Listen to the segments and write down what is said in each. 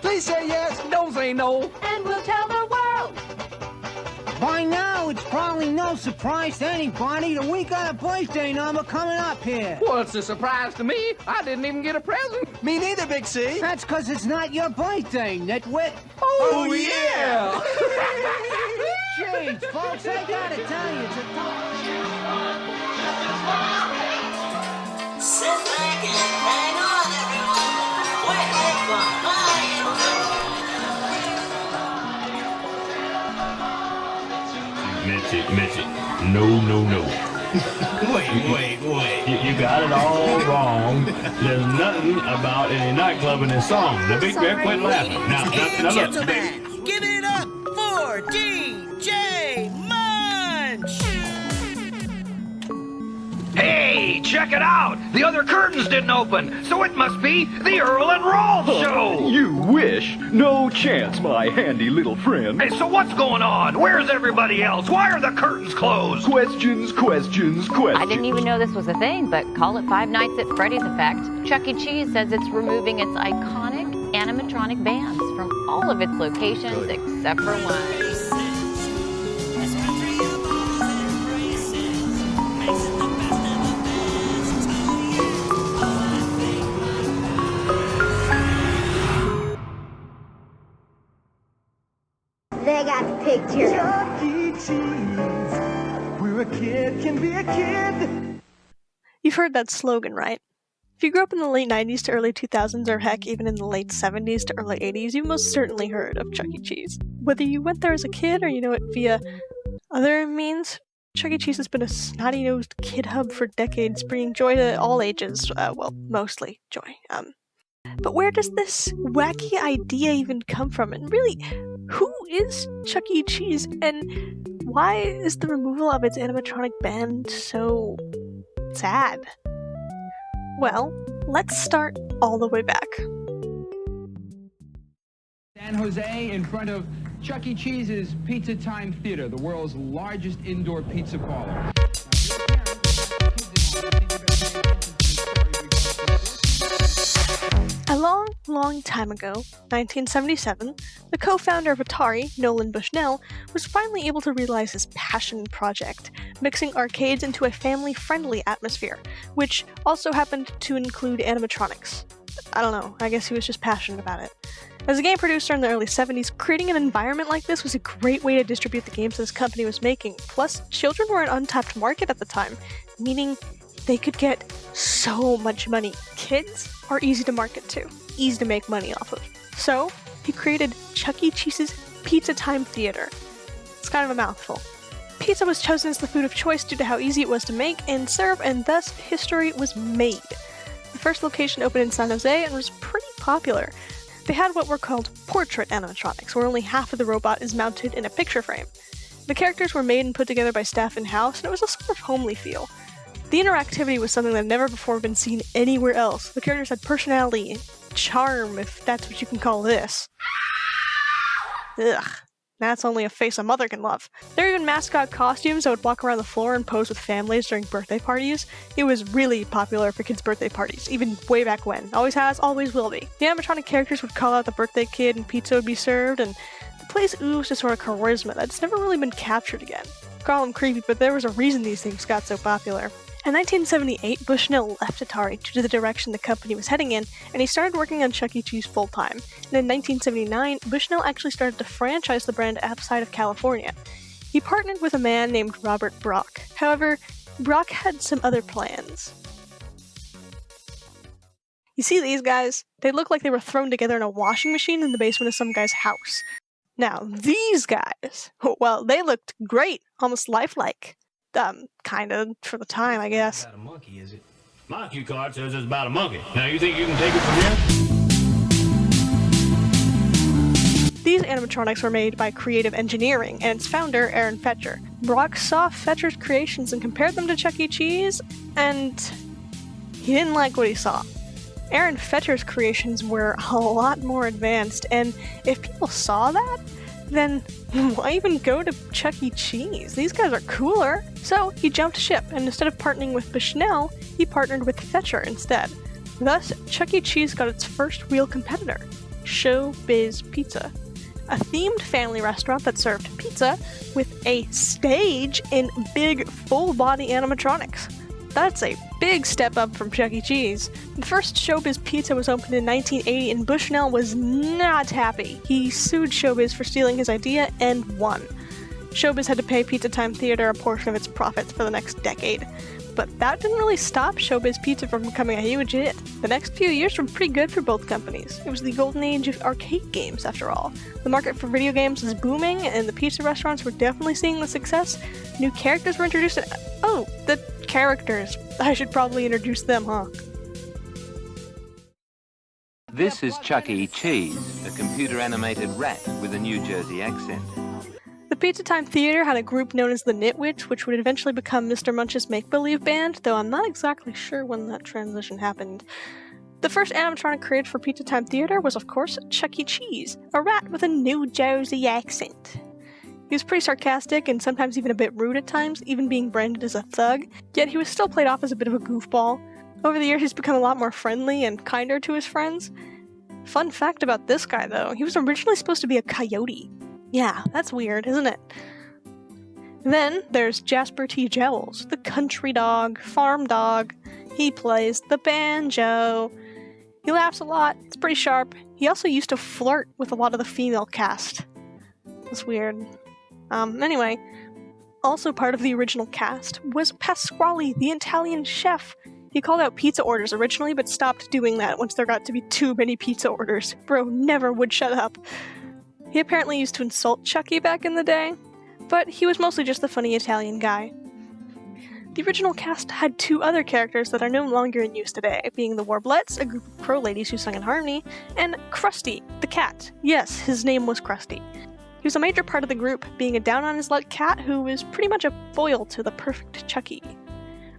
Please say yes. Don't say no. And we'll tell the world. By now, it's probably no surprise to anybody that we got a birthday number coming up here. Well, it's a surprise to me. I didn't even get a present. Me neither, Big C. That's because it's not your birthday, nitwit. Oh yeah! Jeez, folks, I gotta tell you, it's a Sit back and hang on, everyone. We're here for Mitzi, no. Wait. You got it all wrong. There's nothing about any nightclub in this song. The big bear quit laughing. Now look. gentlemen, give it up for DJ Munch! Hey, check it out! The other curtains didn't open, so it must be the Earl and Rolf show! You wish. No chance, my handy little friend. Hey, so what's going on? Where's everybody else? Why are the curtains closed? Questions. I didn't even know this was a thing, but call it Five Nights at Freddy's effect. Chuck E. Cheese says it's removing its iconic animatronic bands from all of its locations except for one. They got the picture. Chuck E. Cheese, where a kid can be a kid. You've heard that slogan, right? If you grew up in the late 90s to early 2000s, or heck, even in the late 70s to early 80s, you've most certainly heard of Chuck E. Cheese. Whether you went there as a kid or you know it via other means, Chuck E. Cheese has been a snotty-nosed kid hub for decades, bringing joy to all ages. Well, mostly joy. But where does this wacky idea even come from? And really, who is Chuck E. Cheese? And why is the removal of its animatronic band so sad? Well, let's start all the way back. San Jose in front of Chuck E. Cheese's Pizza Time Theater, the world's largest indoor pizza parlor. A long time ago, 1977, the co-founder of Atari, Nolan Bushnell, was finally able to realize his passion project, mixing arcades into a family-friendly atmosphere, which also happened to include animatronics. I don't know, I guess he was just passionate about it. As a game producer in the early 70s, creating an environment like this was a great way to distribute the games his company was making. Plus, children were an untapped market at the time, meaning they could get so much money. Kids are easy to market to, easy to make money off of. So, he created Chuck E. Cheese's Pizza Time Theater. It's kind of a mouthful. Pizza was chosen as the food of choice due to how easy it was to make and serve, and thus history was made. The first location opened in San Jose and was pretty popular. They had what were called portrait animatronics, where only half of the robot is mounted in a picture frame. The characters were made and put together by staff in-house, and it was a sort of homely feel. The interactivity was something that had never before been seen anywhere else. The characters had personality, charm, if that's what you can call this. Ugh, that's only a face a mother can love. There were even mascot costumes that would walk around the floor and pose with families during birthday parties. It was really popular for kids' birthday parties, even way back when. Always has, always will be. The animatronic characters would call out the birthday kid and pizza would be served, and the place oozed a sort of charisma that's never really been captured again. Call them creepy, but there was a reason these things got so popular. In 1978, Bushnell left Atari due to the direction the company was heading in, and he started working on Chuck E. Cheese full-time. And in 1979, Bushnell actually started to franchise the brand outside of California. He partnered with a man named Robert Brock. However, Brock had some other plans. You see these guys? They look like they were thrown together in a washing machine in the basement of some guy's house. Now, these guys, well, they looked great, almost lifelike. Kinda, for the time, I guess. About a monkey, is it? My cue card says it's about a monkey. Now, you think you can take it from here? These animatronics were made by Creative Engineering and its founder, Aaron Fetcher. Brock saw Fetcher's creations and compared them to Chuck E. Cheese, and he didn't like what he saw. Aaron Fetcher's creations were a lot more advanced, and if people saw that, then why even go to Chuck E. Cheese? These guys are cooler. So he jumped ship, and instead of partnering with Bushnell, he partnered with Fetcher instead. Thus, Chuck E. Cheese got its first real competitor. Showbiz Pizza, a themed family restaurant that served pizza with a stage and big full-body animatronics. That's a big step up from Chuck E. Cheese. The first Showbiz Pizza was opened in 1980 and Bushnell was not happy. He sued Showbiz for stealing his idea and won. Showbiz had to pay Pizza Time Theater a portion of its profits for the next decade. But that didn't really stop Showbiz Pizza from becoming a huge hit. The next few years were pretty good for both companies. It was the golden age of arcade games, after all. The market for video games was booming, and the pizza restaurants were definitely seeing the success. New characters were introduced, and the characters. I should probably introduce them, huh? This is Chuck E. Cheese, a computer-animated rat with a New Jersey accent. The Pizza Time Theater had a group known as the Nitwitch, which would eventually become Mr. Munch's Make-Believe Band, though I'm not exactly sure when that transition happened. The first animatronic created for Pizza Time Theater was, of course, Chuck E. Cheese, a rat with a New Jersey accent. He was pretty sarcastic and sometimes even a bit rude at times, even being branded as a thug, yet he was still played off as a bit of a goofball. Over the years, he's become a lot more friendly and kinder to his friends. Fun fact about this guy, though, he was originally supposed to be a coyote. Yeah, that's weird, isn't it? Then there's Jasper T. Jowls, the country dog, farm dog. He plays the banjo. He laughs a lot, it's pretty sharp. He also used to flirt with a lot of the female cast. That's weird. Anyway, also part of the original cast was Pasquale, the Italian chef. He called out pizza orders originally, but stopped doing that once there got to be too many pizza orders. Bro never would shut up. He apparently used to insult Chucky back in the day, but he was mostly just the funny Italian guy. The original cast had two other characters that are no longer in use today, being the Warblettes, a group of crow ladies who sung in harmony, and Krusty, the cat. Yes, his name was Krusty. He was a major part of the group, being a down-on-his-luck cat who was pretty much a foil to the perfect Chucky.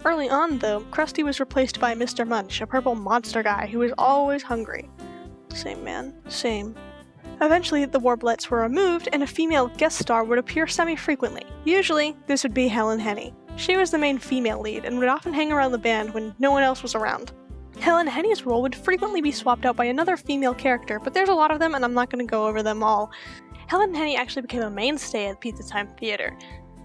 Early on, though, Krusty was replaced by Mr. Munch, a purple monster guy who was always hungry. Same, man. Same. Eventually, the Warblettes were removed, and a female guest star would appear semi-frequently. Usually, this would be Helen Henny. She was the main female lead, and would often hang around the band when no one else was around. Helen Henny's role would frequently be swapped out by another female character, but there's a lot of them, and I'm not going to go over them all. Helen Henny actually became a mainstay at Pizza Time Theater.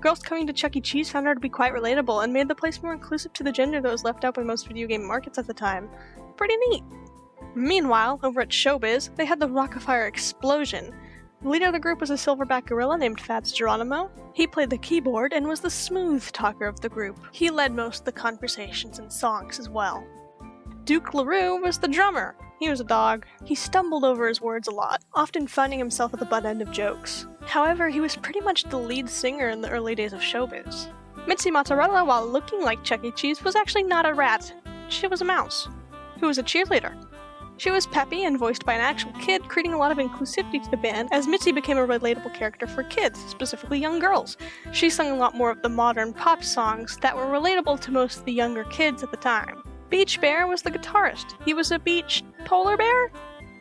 Girls coming to Chuck E. Cheese found her to be quite relatable, and made the place more inclusive to the gender that was left out by most video game markets at the time. Pretty neat. Meanwhile, over at Showbiz, they had the Rockafire Explosion. The leader of the group was a silverback gorilla named Fats Geronimo. He played the keyboard and was the smooth talker of the group. He led most of the conversations and songs as well. Duke LaRue was the drummer. He was a dog. He stumbled over his words a lot, often finding himself at the butt end of jokes. However, he was pretty much the lead singer in the early days of Showbiz. Mitzi Mozzarella, while looking like Chuck E. Cheese, was actually not a rat. She was a mouse, who was a cheerleader. She was peppy and voiced by an actual kid, creating a lot of inclusivity to the band, as Mitzi became a relatable character for kids, specifically young girls. She sung a lot more of the modern pop songs that were relatable to most of the younger kids at the time. Beach Bear was the guitarist. He was a beach polar bear?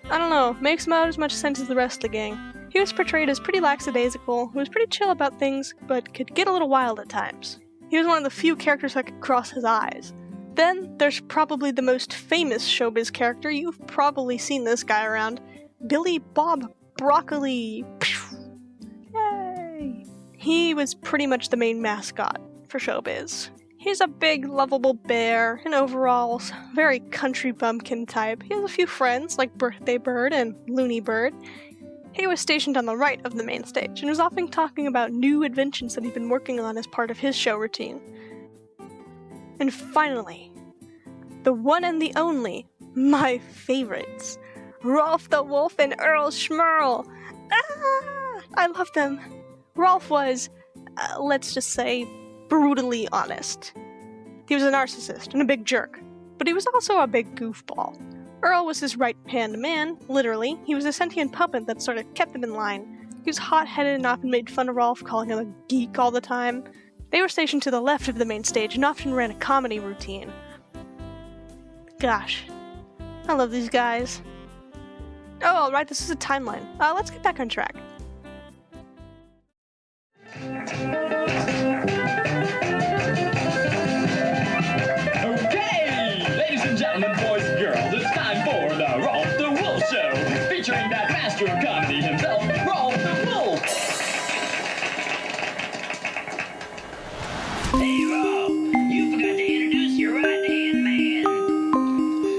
I don't know, makes about as much sense as the rest of the gang. He was portrayed as pretty lackadaisical, who was pretty chill about things, but could get a little wild at times. He was one of the few characters that could cross his eyes. Then, there's probably the most famous Showbiz character. You've probably seen this guy around. Billy Bob Broccoli. Yay! He was pretty much the main mascot for Showbiz. He's a big, lovable bear in overalls, very country bumpkin type. He has a few friends, like Birthday Bird and Looney Bird. He was stationed on the right of the main stage, and was often talking about new inventions that he'd been working on as part of his show routine. And finally, the one and the only, my favorites, Rolf the Wolf and Earl Schmerl. I love them. Rolf was, let's just say, brutally honest. He was a narcissist and a big jerk, but he was also a big goofball. Earl was his right-hand man, literally. He was a sentient puppet that sort of kept him in line. He was hot-headed and often made fun of Rolf, calling him a geek all the time. They were stationed to the left of the main stage and often ran a comedy routine. Gosh, I love these guys. Oh, alright, this is a timeline. Let's get back on track. Okay, ladies and gentlemen, boys and girls, it's time for the Rolf the Wolf Show, featuring that master of comedy himself, Rolf the Wolf. Hey, Rolf, you forgot to introduce your right-hand man.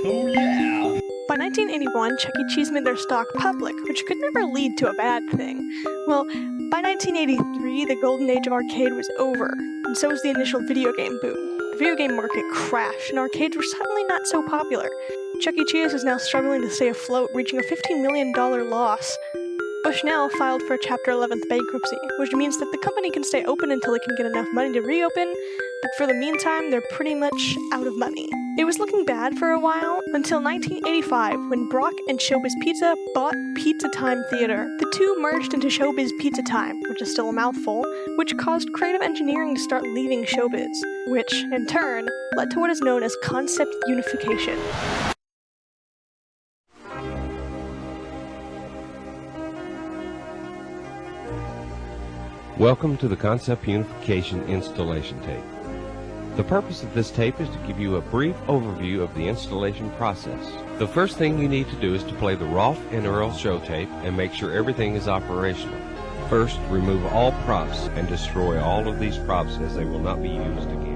Oh, yeah. By 1981, Chuck E. Cheese made their stock public, which could never lead to a bad thing. Well, by 1983, the golden age of arcade was over, and so was the initial video game boom. The video game market crashed, and arcades were suddenly not so popular. Chuck E. Cheese is now struggling to stay afloat, reaching a $15 million loss. Bushnell filed for Chapter 11th bankruptcy, which means that the company can stay open until it can get enough money to reopen, but for the meantime, they're pretty much out of money. It was looking bad for a while, until 1985, when Brock and Showbiz Pizza bought Pizza Time Theater. The two merged into Showbiz Pizza Time, which is still a mouthful, which caused creative engineering to start leaving Showbiz, which, in turn, led to what is known as concept unification. Welcome to the Concept Unification installation tape. The purpose of this tape is to give you a brief overview of the installation process. The first thing you need to do is to play the Rolf and Earl show tape and make sure everything is operational. First, remove all props and destroy all of these props as they will not be used again.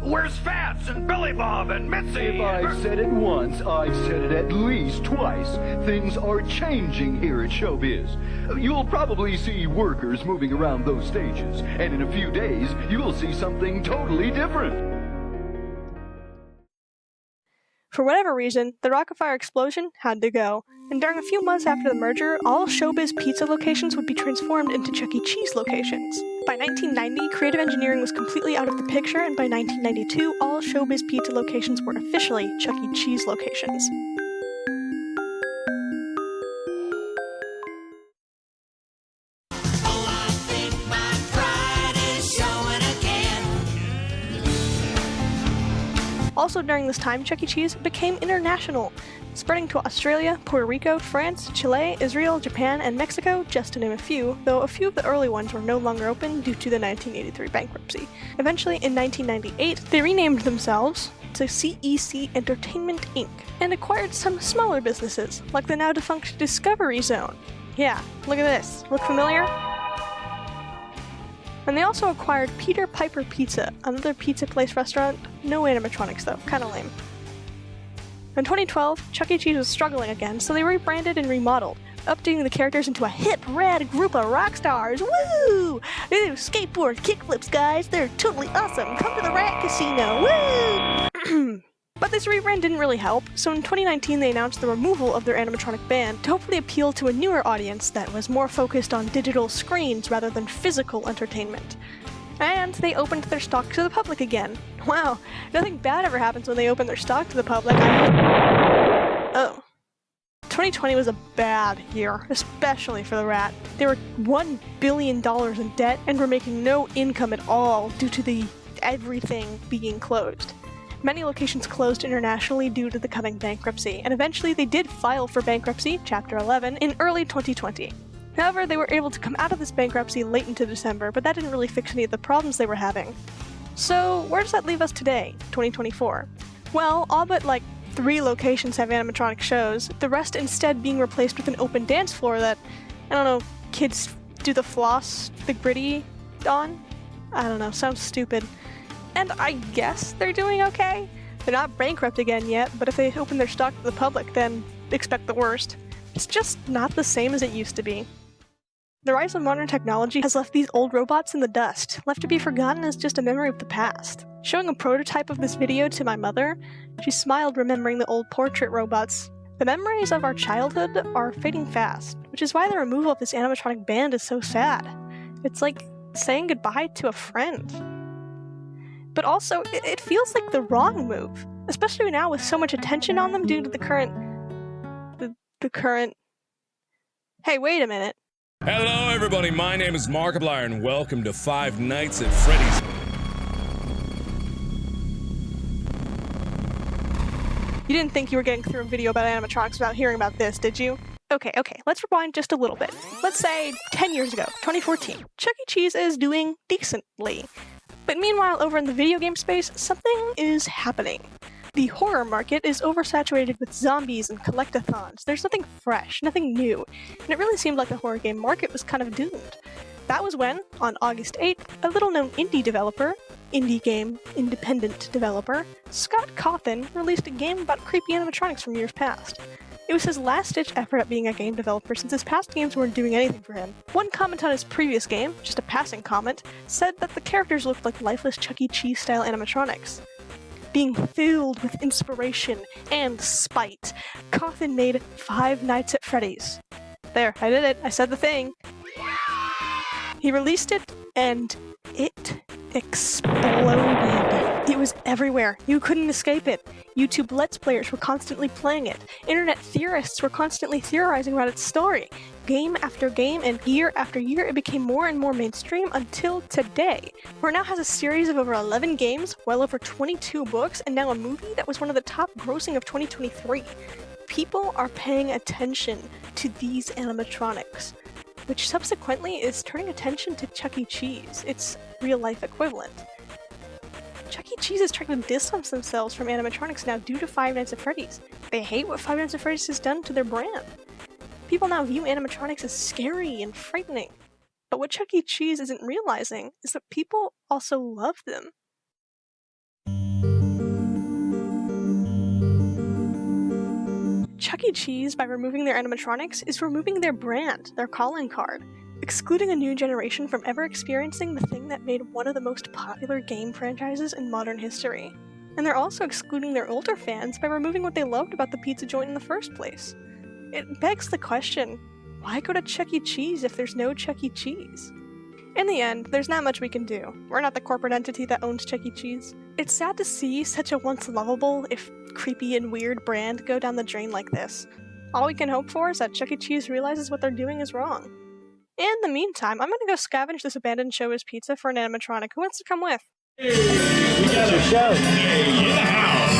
Where's Fats and Billy Bob and Mitzi? If I said it once, I've said it at least twice. Things are changing here at Showbiz. You'll probably see workers moving around those stages, and in a few days, you'll see something totally different. For whatever reason, the Rockafire explosion had to go, and during a few months after the merger, all Showbiz Pizza locations would be transformed into Chuck E. Cheese locations. By 1990, creative engineering was completely out of the picture, and by 1992, all Showbiz Pizza locations were officially Chuck E. Cheese locations. Also during this time, Chuck E. Cheese became international, spreading to Australia, Puerto Rico, France, Chile, Israel, Japan, and Mexico, just to name a few, though a few of the early ones were no longer open due to the 1983 bankruptcy. Eventually, in 1998, they renamed themselves to CEC Entertainment Inc. and acquired some smaller businesses, like the now defunct Discovery Zone. Yeah, look at this. Look familiar? And they also acquired Peter Piper Pizza, another pizza place restaurant. No animatronics though, kinda lame. In 2012, Chuck E. Cheese was struggling again, so they rebranded and remodeled, updating the characters into a hip, rad group of rock stars. Woo! They do skateboard kickflips, guys. They're totally awesome. Come to the Rat Casino. Woo! But this rebrand didn't really help, so in 2019 they announced the removal of their animatronic band to hopefully appeal to a newer audience that was more focused on digital screens rather than physical entertainment. And they opened their stock to the public again. Wow, nothing bad ever happens when they open their stock to the public. Oh. 2020 was a bad year, especially for the Rat. They were $1 billion in debt and were making no income at all due to the everything being closed. Many locations closed internationally due to the coming bankruptcy, and eventually they did file for bankruptcy, Chapter 11, in early 2020. However, they were able to come out of this bankruptcy late into December, but that didn't really fix any of the problems they were having. So, where does that leave us today, 2024? Well, all but like 3 locations have animatronic shows, the rest instead being replaced with an open dance floor that, I don't know, kids do the floss, the gritty on? I don't know, sounds stupid. And I guess they're doing okay. They're not bankrupt again yet, but if they open their stock to the public, then expect the worst. It's just not the same as it used to be. The rise of modern technology has left these old robots in the dust, left to be forgotten as just a memory of the past. Showing a prototype of this video to my mother, she smiled remembering the old portrait robots. The memories of our childhood are fading fast, which is why the removal of this animatronic band is so sad. It's like saying goodbye to a friend. But also, it feels like the wrong move, especially now with so much attention on them due to the current... Hey, wait a minute. Hello, everybody. My name is Markiplier, and welcome to Five Nights at Freddy's. You didn't think you were getting through a video about animatronics without hearing about this, did you? Okay, let's rewind just a little bit. Let's say 10 years ago, 2014. Chuck E. Cheese is doing decently. But meanwhile, over in the video game space, something is happening. The horror market is oversaturated with zombies and collectathons. There's nothing fresh, nothing new, and it really seemed like the horror game market was kind of doomed. That was when, on August 8th, a little-known indie game independent developer, Scott Cawthon, released a game about creepy animatronics from years past. It was his last-ditch effort at being a game developer since his past games weren't doing anything for him. One comment on his previous game, just a passing comment, said that the characters looked like lifeless Chuck E. Cheese-style animatronics. Being filled with inspiration and spite, Cawthon made Five Nights at Freddy's. There, I did it. I said the thing. He released it, and it exploded. It was everywhere. You couldn't escape it. YouTube Let's Players were constantly playing it. Internet theorists were constantly theorizing about its story. Game after game and year after year, it became more and more mainstream until today, where it now has a series of over 11 games, well over 22 books, and now a movie that was one of the top grossing of 2023. People are paying attention to these animatronics, which subsequently is turning attention to Chuck E. Cheese, its real-life equivalent. Chuck E. Cheese is trying to distance themselves from animatronics now due to Five Nights at Freddy's. They hate what Five Nights at Freddy's has done to their brand. People now view animatronics as scary and frightening. But what Chuck E. Cheese isn't realizing is that people also love them. Chuck E. Cheese, by removing their animatronics, is removing their brand, their calling card, excluding a new generation from ever experiencing the thing that made one of the most popular game franchises in modern history. And they're also excluding their older fans by removing what they loved about the pizza joint in the first place. It begs the question, why go to Chuck E. Cheese if there's no Chuck E. Cheese? In the end, there's not much we can do. We're not the corporate entity that owns Chuck E. Cheese. It's sad to see such a once lovable, if creepy and weird brand go down the drain like this. All we can hope for is that Chuck E. Cheese realizes what they're doing is wrong. In the meantime, I'm gonna go scavenge this abandoned Showbiz pizza for an animatronic. Who wants to come with? We got a show. Hey, in the house.